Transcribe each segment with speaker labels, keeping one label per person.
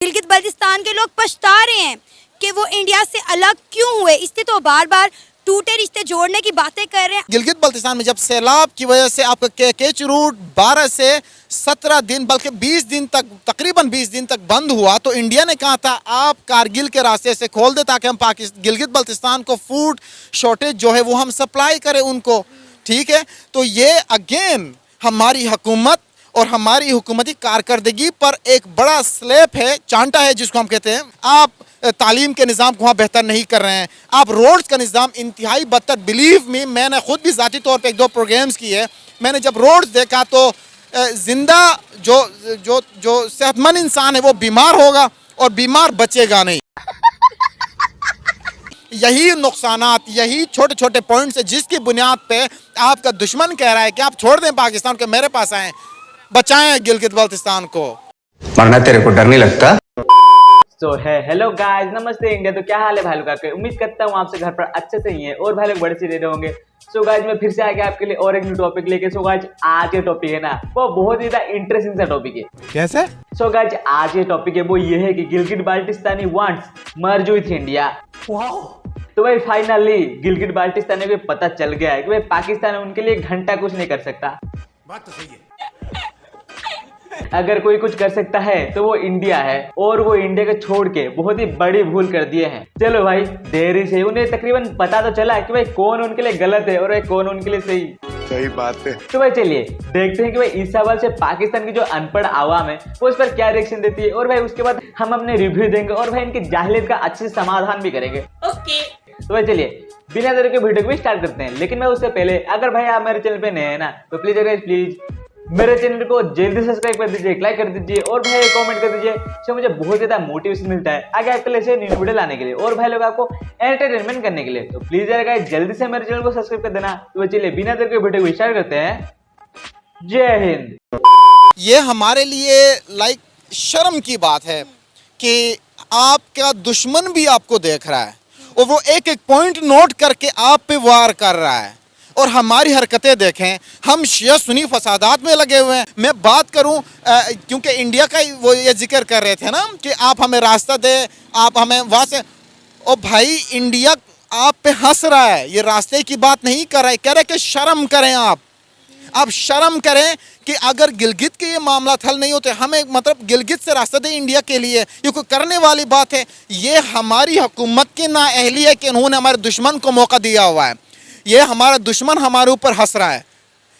Speaker 1: गिलगित बल्तिस्तान के लोग पछता रहे हैं कि वो इंडिया से अलग क्यों हुए। इससे तो बार बार टूटे रिश्ते जोड़ने की बातें कर रहे हैं।
Speaker 2: गिलगित बल्तिस्तान में जब सैलाब की वजह से आपका केच रूट 12 से 17 दिन बल्कि 20 दिन तक, तकरीबन 20 दिन तक बंद हुआ, तो इंडिया ने कहा था आप कारगिल के रास्ते से खोल दे ताकि हम गिलगित बल्तिस्तान को फूड शॉर्टेज जो है वो हम सप्लाई करें उनको। ठीक है, तो ये अगेन हमारी हुकूमत और हमारी हुकूमती कारकर्दगी पर एक बड़ा स्लैप है, चांटा है जिसको हम कहते हैं। आप तालीम के निज़ाम को वहाँ बेहतर नहीं कर रहे हैं, आप रोड्स का निज़ाम इंतहाई बदतर। बिलीव मी, मैंने खुद भी ज़ाती तौर पे 1-2 प्रोग्राम्स किए। मैंने जब रोड्स देखा तो जिंदा जो जो जो सेहतमंद इंसान है वो बीमार होगा और बीमार बचेगा नहीं। यही नुकसानात, यही छोटे छोटे पॉइंट्स है जिसकी बुनियाद पे आपका दुश्मन कह रहा है कि आप छोड़ दें पाकिस्तान के, मेरे पास आएँ, बचाएं गिलगित बल्तिस्तान को।
Speaker 3: मरना तेरे को डर नहीं लगता?
Speaker 4: तो हेलो गाइस, नमस्ते इंडिया। तो क्या हाल है भाई लोग आपके? उम्मीद करता हूँ आप सब घर पर अच्छे से ही हैं और भाई लोग बड़े से रहे होंगे। सो गाइस, मैं फिर से आ गया आपके लिए और एक न्यू टॉपिक लेके। सो गाइस, आज ये टॉपिक है ना वो बहुत ही ज्यादा इंटरेस्टिंग सा टॉपिक है।
Speaker 2: कैसे?
Speaker 4: सो गाइस, आज ये टॉपिक है वो ये है कि Gilgit Baltistani wants merge with India. तो भाई फाइनली गिलगित बाल्टिस्तानी को पता चल गया है कि भाई पाकिस्तान उनके लिए घंटा कुछ नहीं कर सकता।
Speaker 2: बात तो सही है।
Speaker 4: अगर कोई कुछ कर सकता है तो वो इंडिया है, और वो इंडिया को छोड़ के बहुत ही बड़ी भूल कर दिए हैं। चलो भाई, देरी से उन्हें तकरीबन पता तो चला कि भाई कौन उनके लिए गलत है और कौन उनके लिए सही।
Speaker 3: सही बात है।
Speaker 4: तो भाई चलिए देखते हैं कि भाई इस सवाल से पाकिस्तान की जो अनपढ़ आवाम है वो इस पर क्या रिएक्शन देती है, और भाई उसके बाद हम अपने रिव्यू देंगे और भाई इनकी जाहिलियत का अच्छे से समाधान भी करेंगे। ओके, तो भाई चलिए बिना देरी के वीडियो को भी स्टार्ट करते हैं। लेकिन मैं उससे पहले, अगर भाई आप मेरे चैनल पे नए हैं ना तो प्लीज मेरे चैनल को जल्दी सब्सक्राइब कर दीजिए, लाइक कर दीजिए और भाई कमेंट कर दीजिए। इससे मुझे बहुत ज्यादा मोटिवेशन मिलता है आगे आपके लिए न्यू वीडियो लाने के लिए और भाई लोग आपको एंटरटेनमेंट करने के लिए। तो प्लीज यार गाइस जल्दी से मेरे चैनल को सब्सक्राइब कर देना। तो चलिए बिना देर के वीडियो को स्टार्ट करते हैं। जय हिंद।
Speaker 2: ये हमारे लिए लाइक शर्म की बात है कि आपका दुश्मन भी आपको देख रहा है और वो एक एक पॉइंट नोट करके आप पे वार कर रहा है, और हमारी हरकतें देखें। हम शिया सुनी फसादात में लगे हुए हैं। मैं बात करूं क्योंकि इंडिया का वो ये जिक्र कर रहे थे ना कि आप हमें रास्ता दे, आप हमें वहाँ से। ओ भाई, इंडिया आप पे हंस रहा है, ये रास्ते की बात नहीं कर रहा है, कह रहे कि शर्म करें आप शर्म करें कि अगर गिलगित के ये मामला हल नहीं होते, हमें मतलब गिलगित से रास्ता दें इंडिया के लिए, ये कोई करने वाली बात है? ये हमारी हुकूमत की नाअहली है कि उन्होंने हमारे दुश्मन को मौका दिया हुआ है। ये हमारा दुश्मन हमारे ऊपर हंस रहा है।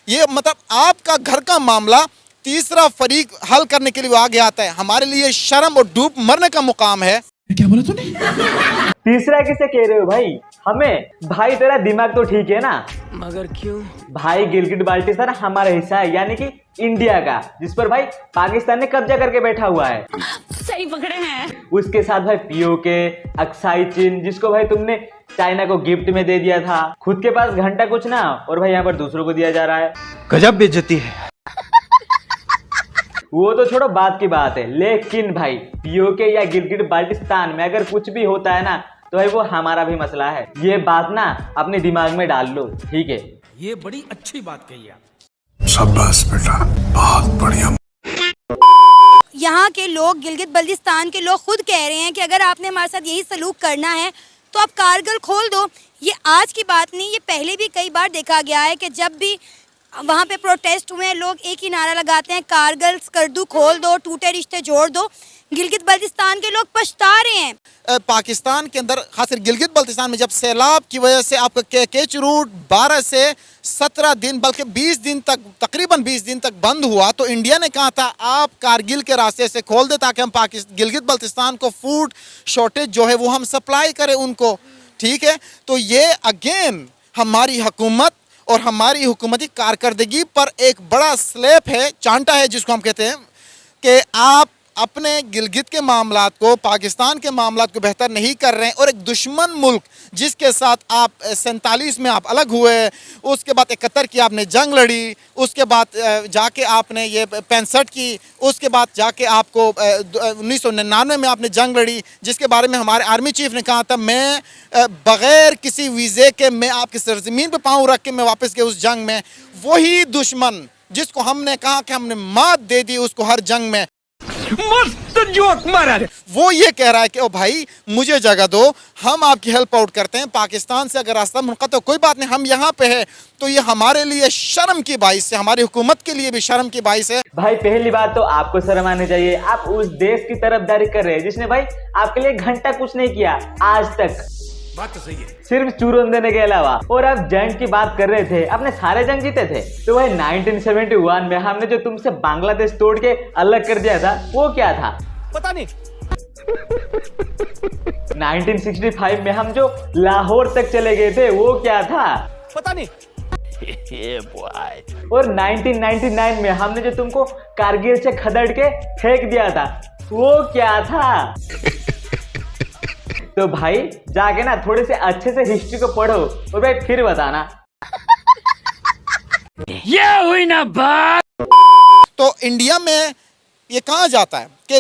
Speaker 2: ये मतलब आपका घर का मामला तीसरा फरीक हल करने के लिए आगे आता है। हमारे लिए शर्म और डूब मरने का मुकाम है।
Speaker 5: क्या बोला तूने?
Speaker 4: तीसरा किसे कह रहे हो भाई? हमें? भाई तेरा दिमाग तो ठीक है ना,
Speaker 5: मगर क्यों?
Speaker 4: भाई गिलगित बाल्टिस्तान हमारा हिस्सा है, यानी कि इंडिया का, जिस पर भाई पाकिस्तान ने कब्जा करके बैठा हुआ है।
Speaker 1: सही पकड़े हैं।
Speaker 4: उसके साथ भाई पीओके, अक्साई चीन, जिसको भाई तुमने चाइना को गिफ्ट में दे दिया था, खुद के पास घंटा कुछ ना, और भाई यहाँ पर दूसरों को दिया जा रहा है।
Speaker 3: गजब बेइज्जती है।
Speaker 4: वो तो छोड़ो, बात की बात है। लेकिन भाई पीओके या गिलगित बाल्टिस्तान में अगर कुछ भी होता है ना तो भाई वो हमारा भी मसला है। ये बात ना अपने दिमाग में डाल लो, ठीक है?
Speaker 5: ये बड़ी अच्छी बात कही आप।
Speaker 3: शाबाश बेटा, बहुत बढ़िया।
Speaker 1: यहाँ के लोग, गिलगित बल्तिस्तान के लोग खुद कह रहे हैं कि अगर आपने हमारे साथ यही सलूक करना है तो आप कारगिल खोल दो। ये आज की बात नहीं, ये पहले भी कई बार देखा गया है कि जब भी वहाँ पे प्रोटेस्ट हुए लोग एक ही नारा लगाते हैं, कारगिल स्कर्दू खोल दो, टूटे रिश्ते जोड़ दो। गिलगित बल्तिस्तान के लोग पछता रहे हैं।
Speaker 2: पाकिस्तान के अंदर खासकर गिलगित बल्तिस्तान में जब सैलाब की वजह से आपका केच रूट 12 से 17 दिन बल्कि 20 दिन तक, तकरीबन 20 दिन तक बंद हुआ, तो इंडिया ने कहा था आप कारगिल के रास्ते से खोल दे ताकि हम गिलगित बल्तिस्तान को फूड शॉर्टेज जो है वो हम सप्लाई करें उनको। ठीक है, तो ये अगेन हमारी हुकूमत और हमारी हुकूमती कारकर्दगी पर एक बड़ा स्लैप है, चांटा है जिसको हम कहते हैं कि आप अपने गिलगित के मामलात को, पाकिस्तान के मामलात को बेहतर नहीं कर रहे हैं, और एक दुश्मन मुल्क जिसके साथ आप 47 में आप अलग हुए, उसके बाद 71 की आपने जंग लड़ी, उसके बाद जाके आपने ये 65 की, उसके बाद जाके आपको 1999 में आपने जंग लड़ी, जिसके बारे में हमारे आर्मी चीफ ने कहा था मैं बग़ैर किसी वीज़े के मैं आपकी सरज़मीन पे पाँव रख के मैं वापस गया उस जंग में। वही दुश्मन जिसको हमने कहा कि हमने मात दे दी उसको हर जंग में।
Speaker 5: मस्त जोक मारा रे।
Speaker 2: वो ये कह रहा है कि ओ भाई मुझे जगह दो, हम आपकी हेल्प आउट करते हैं, पाकिस्तान से अगर रास्ता मुनक़त तो कोई बात नहीं, हम यहाँ पे है। तो ये हमारे लिए शर्म की बाइस है, हमारी हुकूमत के लिए भी शर्म की बाइस है।
Speaker 4: भाई पहली बात तो आपको शर्म आनी चाहिए, आप उस देश की तरफदारी कर रहे हैं जिसने भाई आपके लिए घंटा कुछ नहीं किया आज तक,
Speaker 5: बात तो सही है।
Speaker 4: सिर्फ चूरन देने के अलावा। और आप जंग की बात कर रहे थे, आपने सारे जंग जीते थे। तो भाई 1971 में हमने जो तुमसे बांग्लादेश तोड़ के अलग कर दिया था वो क्या था?
Speaker 5: पता नहीं।
Speaker 4: 1965 में हम जो लाहौर तक चले गए थे वो क्या था?
Speaker 5: पता नहीं।
Speaker 4: और 1999 में हमने जो तुमको कारगिल से खदेड़ के फेंक दिया था वो क्या था? तो भाई जाके ना थोड़े से अच्छे से हिस्ट्री को पढ़ो और भाई फिर बताना।
Speaker 5: ये हुई ना बात।
Speaker 2: तो इंडिया में ये कहा जाता है कि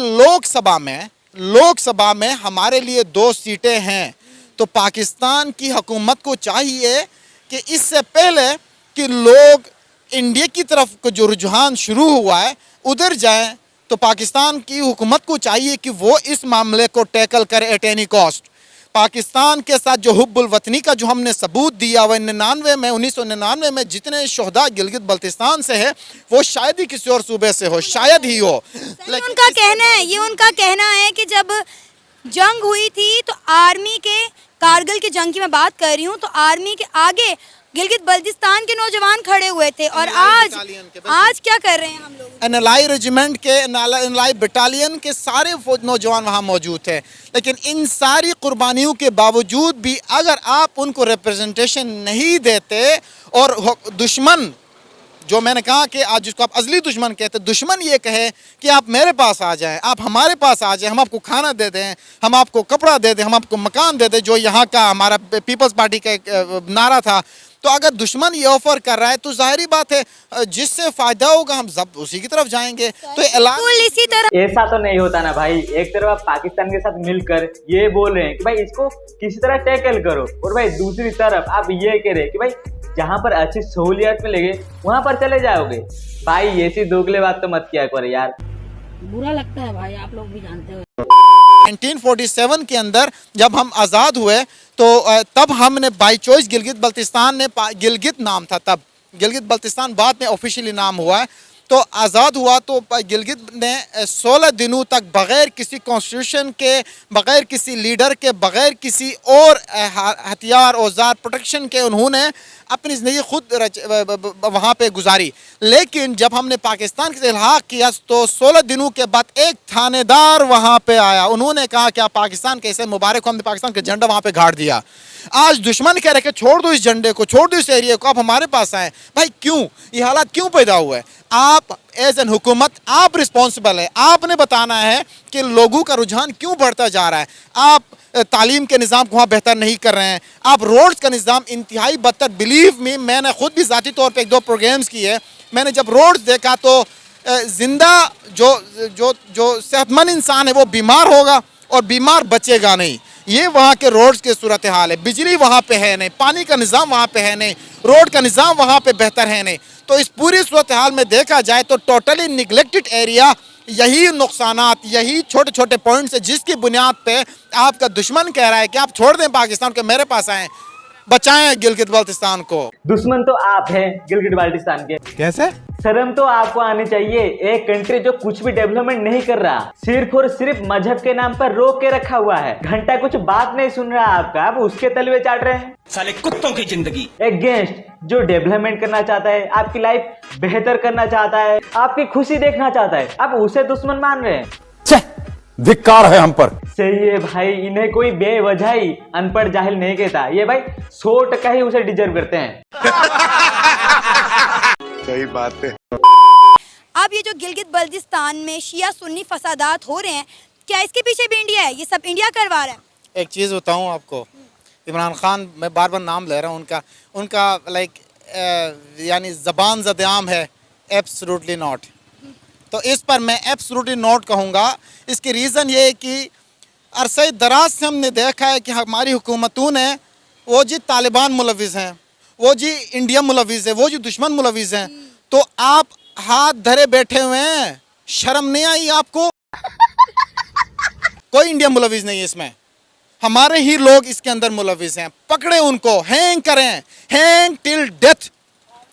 Speaker 2: लोकसभा में हमारे लिए 2 सीटें हैं। तो पाकिस्तान की हुकूमत को चाहिए कि इससे पहले कि लोग इंडिया की तरफ को जो रुझान शुरू हुआ है उधर जाएं, तो पाकिस्तान की हुकूमत को चाहिए कि वो इस मामले को टैकल करे एट एनी कॉस्ट। पाकिस्तान के साथ जो हुब्बुल वतनी का जो हमने सबूत दिया वह 1999 में जितने शोहदा गिलगित बल्तिस्तान से है वो शायद ही किसी और सूबे से हो, शायद ही हो।
Speaker 1: ये उनका कहना है, ये उनका कहना है कि जब जंग हुई थी तो आर्मी के, कारगिल की जंग की मैं बात कर रही हूँ, तो आर्मी के आगे गिलगित बल्तिस्तान के नौजवान खड़े हुए थे। और आज क्या कर रहे हैं हम लोग?
Speaker 2: एनएलआई रेजिमेंट के, एनएलआई बटालियन के सारे नौजवान वहाँ मौजूद थे। लेकिन इन सारी कुर्बानियों के बावजूद भी अगर आप उनको रिप्रेजेंटेशन नहीं देते और दुश्मन, जो मैंने कहा कि आज जिसको आप अजली दुश्मन कहते हैं, दुश्मन ये कहे कि आप मेरे पास आ जाएं, आप हमारे पास आ जाएं, हम आपको खाना दे दें, हम आपको कपड़ा दे दें, हम आपको मकान दे दें, जो यहाँ का हमारा पीपल्स पार्टी का एक नारा था। तो अगर दुश्मन ये ऑफर कर रहा है तो जाहिर बात है जिससे फायदा होगा हम सब उसी की तरफ जाएंगे। तो
Speaker 1: इसी तरह
Speaker 4: ऐसा तो नहीं होता ना भाई। एक तरफ आप पाकिस्तान के साथ मिलकर ये बोल रहे हैं कि भाई इसको किसी तरह टैकल करो, और भाई दूसरी तरफ आप ये कह रहे हैं कि भाई जहाँ पर अच्छी सहूलियत मिलेगी वहां पर चले जाओगे। भाई ऐसी दोगले बात तो मत किया करो यार,
Speaker 6: बुरा लगता है भाई, आप लोग भी जानते हो।
Speaker 2: 1947 के अंदर जब हम आज़ाद हुए तो तब हमने बाई चॉइस गिलगित बल्तिस्तान ने, गिलगित नाम था तब, गिलगित बल्तिस्तान बाद में ऑफिशियली नाम हुआ है। तो आज़ाद हुआ तो गिलगित ने 16 दिनों तक बग़ैर किसी कॉन्स्टिट्यूशन के, बग़ैर किसी लीडर के, बग़ैर किसी और हथियार औजार प्रोटेक्शन के उन्होंने अपनी ज़िंदगी खुद वहाँ पे गुजारी। लेकिन जब हमने पाकिस्तान के इल्हाक़ किया तो 16 दिनों के बाद एक थानेदार वहाँ पे आया, उन्होंने कहा कि आप पाकिस्तान कैसे, मुबारक हो, हमने पाकिस्तान का झंडा वहाँ पे गाड़ दिया। आज दुश्मन कह रहे कि छोड़ दो इस झंडे को, छोड़ दो इस एरिया को, आप हमारे पास आए। भाई क्यों ये हालात क्यों पैदा हुए? आप एज एन हुकूमत आप रिस्पॉन्सिबल है, आपने बताना है कि लोगों का रुझान क्यों बढ़ता जा रहा है। आप तालीम के निज़ाम को वहाँ बेहतर नहीं कर रहे हैं, आप रोड्स का निज़ाम इंतहाई बदतर। बिलीव मी, मैंने खुद भी ज़ाती तौर पे 1-2 प्रोग्राम्स किए, मैंने जब रोड्स देखा तो जिंदा जो जो जो सेहतमंद इंसान है वो बीमार होगा और बीमार बचेगा नहीं। ये वहाँ के रोड्स की सूरत हाल है। बिजली वहाँ पे है नहीं, पानी का निज़ाम वहाँ पे है नहीं, रोड का निज़ाम वहाँ पे बेहतर है नहीं। तो इस पूरी सूरत हाल में देखा जाए तो टोटली निगलेक्टेड एरिया, यही नुकसानात, यही छोटे छोटे पॉइंट्स है जिसकी बुनियाद पे आपका दुश्मन कह रहा है कि आप छोड़ दें पाकिस्तान को, मेरे पास आएँ, बचाएं गिलगित बल्तिस्तान को।
Speaker 4: दुश्मन तो आप हैं गिलगित बाल्टिस्तान के।
Speaker 2: कैसे?
Speaker 4: शर्म तो आपको आनी चाहिए। एक कंट्री जो कुछ भी डेवलपमेंट नहीं कर रहा, सिर्फ और सिर्फ मजहब के नाम पर रोक के रखा हुआ है, घंटा कुछ बात नहीं सुन रहा आपका, आप उसके तलवे चाट रहे हैं।
Speaker 5: साले कुत्तों की जिंदगी।
Speaker 4: एक गेस्ट जो डेवलपमेंट करना चाहता है, आपकी लाइफ बेहतर करना चाहता है, आपकी खुशी देखना चाहता है, आप उसे दुश्मन मान रहे हैं।
Speaker 3: धिक्कार है हम पर।
Speaker 4: सही है भाई, इन्हें कोई बेवजह ही अनपढ़ जाहिल नहीं कहता, ये भाई 100% ही उसे डिजर्व करते हैं।
Speaker 3: सही बात है।
Speaker 1: अब ये जो गिलगित बल्तिस्तान में शिया सुन्नी फसादात हो रहे हैं, क्या इसके पीछे भी इंडिया है? ये सब इंडिया करवा रहा है?
Speaker 2: एक चीज़ बताऊं आपको, इमरान खान, मैं बार बार नाम ले रहा हूं उनका लाइक यानी ज़बान ज़द-ए-आम है, एब्सोल्युटली नॉट। तो इस पर मैं एब्सोल्युटली नॉट कहूँगा। इसकी रीज़न ये है कि अरसे दराज से हमने देखा है कि हमारी हुकूमतों ने, वो जी तालिबान मुलविज़ हैं, वो जी इंडिया मुलविज़ है, वो जी दुश्मन मुलविज़ हैं, तो आप हाथ धरे बैठे हुए हैं, शर्म नहीं आई आपको? कोई इंडिया मुलविस नहीं है इसमें, हमारे ही लोग इसके अंदर मुलविस हैं। पकड़े उनको, हैंग करें, हैंग टिल डेथ।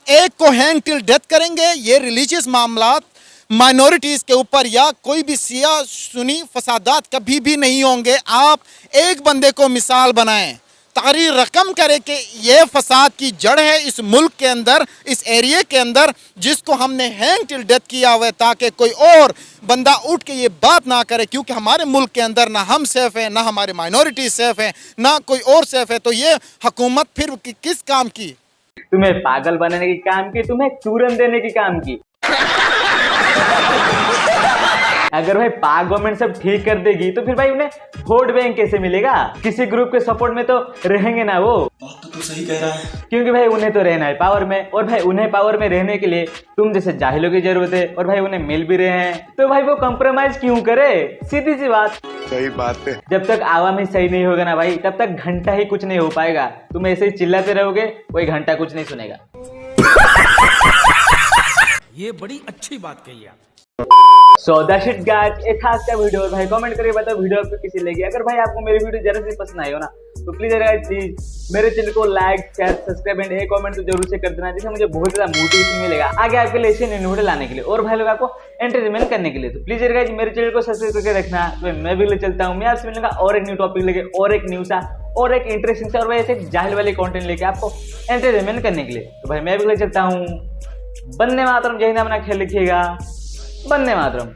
Speaker 2: एक को हैंग टिल डेथ करेंगे। ये रिलीजियस मामलात माइनॉरिटीज़ के ऊपर या कोई भी सिया सुनी फसादात कभी भी नहीं होंगे। आप एक बंदे को मिसाल बनाएं, तारीख रकम करें कि ये फसाद की जड़ है इस मुल्क के अंदर, इस एरिया के अंदर, जिसको हमने हैंग टिल डेथ किया हुआ है, ताकि कोई और बंदा उठ के ये बात ना करे। क्योंकि हमारे मुल्क के अंदर ना हम सेफ हैं, ना हमारे माइनॉरिटी सेफ हैं, ना कोई और सेफ है। तो ये हुकूमत फिर किस काम की?
Speaker 4: तुम्हें पागल बनाने की काम की, तुम्हें चूरन देने की काम की। अगर भाई पाक गवर्नमेंट सब ठीक कर देगी तो फिर भाई उन्हें वोट बैंक कैसे मिलेगा? किसी ग्रुप के सपोर्ट में तो रहेंगे ना वो।
Speaker 7: बात तो सही कह रहा है।
Speaker 4: क्योंकि भाई उन्हें तो रहना है पावर में, और भाई उन्हें पावर में रहने के लिए तुम जैसे जाहिलों की जरूरत है, और भाई उन्हें मिल भी रहे हैं, तो भाई वो कंप्रोमाइज क्यों करे? सीधी सी बात।
Speaker 3: सही बात है।
Speaker 4: जब तक आवाम ही सही नहीं होगा ना भाई, तब तक घंटा ही कुछ नहीं हो पाएगा। तुम ऐसे ही चिल्लाते रहोगे, कोई घंटा कुछ नहीं सुनेगा।
Speaker 5: ये बड़ी अच्छी बात कही आप।
Speaker 4: So that's it guys, एक खास का वीडियो। और भाई कमेंट करके बताओ वीडियो आपको कैसी लगी। अगर भाई आपको मेरी वीडियो जरा सी पसंद आई हो ना, तो प्लीज मेरे चैनल को लाइक, शेयर, सब्सक्राइब एंड एक कमेंट तो जरूर से कर देना, जिससे मुझे बहुत ज्यादा मोटिवेशन मिलेगा आगे आपके लिए ऐसे वीडियो लाने के लिए, और भाई लोग आपको एंटरटेनमेंट करने के लिए। तो प्लीज गाइस मेरे चैनल को सब्सक्राइब करके रखना। तो मैं भी ले चलता हूँ, मैं आपसे मिलूंगा और एक न्यू टॉपिक लेके, और एक न्यूज़ और एक इंटरेस्टिंग से, और भाई ऐसे जाहिल वाले कंटेंट लेके आपको एंटरटेनमेंट करने के लिए। तो भाई मैं भी ले चलता हूँ। वंदे मातरम। जय हिंद, अपना ख्याल रखिएगा। वंदे मातरम।